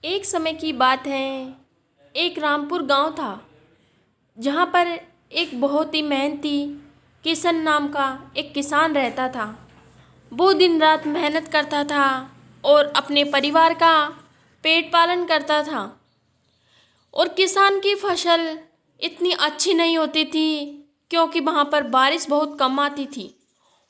एक समय की बात है। एक रामपुर गांव था जहां पर एक बहुत ही मेहनती किशन नाम का एक किसान रहता था। वो दिन रात मेहनत करता था और अपने परिवार का पेट पालन करता था। और किसान की फसल इतनी अच्छी नहीं होती थी क्योंकि वहाँ पर बारिश बहुत कम आती थी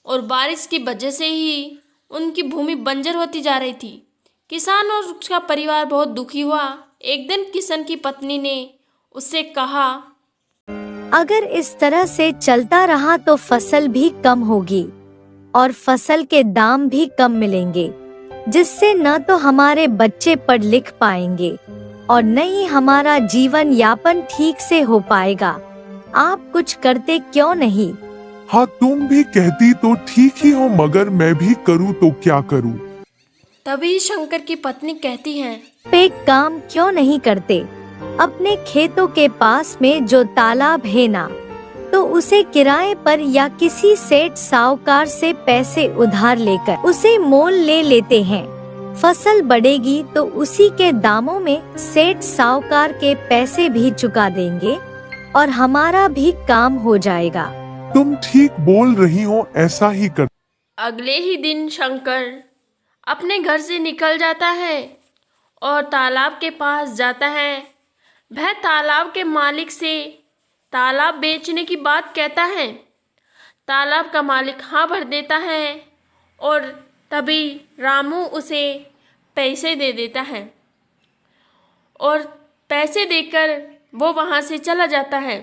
और बारिश की वजह से ही उनकी भूमि बंजर होती जा रही थी। किसान और उसका परिवार बहुत दुखी हुआ। एक दिन किशन की पत्नी ने उससे कहा, अगर इस तरह से चलता रहा तो फसल भी कम होगी और फसल के दाम भी कम मिलेंगे, जिससे न तो हमारे बच्चे पढ़ लिख पाएंगे और न ही हमारा जीवन यापन ठीक से हो पाएगा। आप कुछ करते क्यों नहीं? हाँ, तुम भी कहती तो ठीक ही हो, मगर मैं भी करूँ तो क्या करूँ? तभी शंकर की पत्नी कहती है, पे काम क्यों नहीं करते? अपने खेतों के पास में जो तालाब है ना, तो उसे किराए पर या किसी सेठ साहूकार से पैसे उधार लेकर उसे मोल ले लेते हैं। फसल बढ़ेगी तो उसी के दामों में सेठ साहूकार के पैसे भी चुका देंगे और हमारा भी काम हो जाएगा। तुम ठीक बोल रही हो, ऐसा ही कर। अगले ही दिन शंकर अपने घर से निकल जाता है और तालाब के पास जाता है। वह तालाब के मालिक से तालाब बेचने की बात कहता है। तालाब का मालिक हाँ भर देता है और तभी रामू उसे पैसे दे देता है और पैसे देकर वो वहाँ से चला जाता है।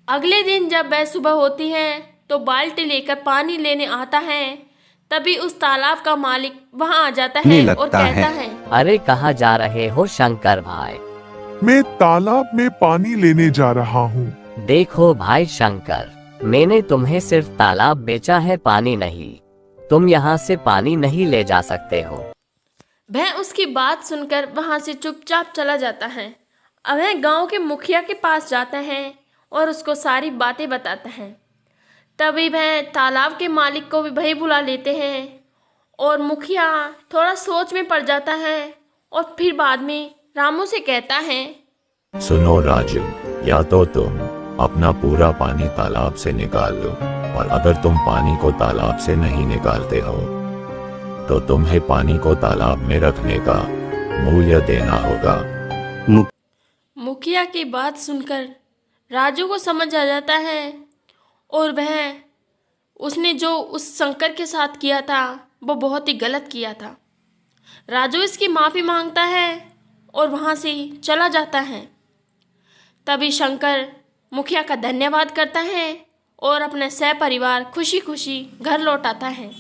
अगले दिन जब वह सुबह होती है तो बाल्टी लेकर पानी लेने आता है। तभी उस तालाब का मालिक वहाँ आ जाता है और कहता है, अरे कहाँ जा रहे हो शंकर भाई? मैं तालाब में पानी लेने जा रहा हूँ। देखो भाई शंकर, मैंने तुम्हें सिर्फ तालाब बेचा है, पानी नहीं। तुम यहाँ से पानी नहीं ले जा सकते हो। वह उसकी बात सुनकर वहाँ से चुपचाप चला जाता है। अब वह गांव के मुखिया के पास जाता है और उसको सारी बातें बताता है। तभी वह तालाब के मालिक को भी वही बुला लेते हैं और मुखिया थोड़ा सोच में पड़ जाता है और फिर बाद में रामू से कहता है, सुनो राजू, या तो तुम अपना पूरा पानी तालाब से निकाल लो, और अगर तुम पानी को तालाब से नहीं निकालते हो तो तुम्हें पानी को तालाब में रखने का मूल्य देना होगा। मुखिया की बात सुनकर राजू को समझ आ जाता है और वह उसने जो उस शंकर के साथ किया था वो बहुत ही गलत किया था। राजू इसकी माफ़ी मांगता है और वहाँ से चला जाता है। तभी शंकर मुखिया का धन्यवाद करता है और अपने सहपरिवार खुशी खुशी घर लौट आता है।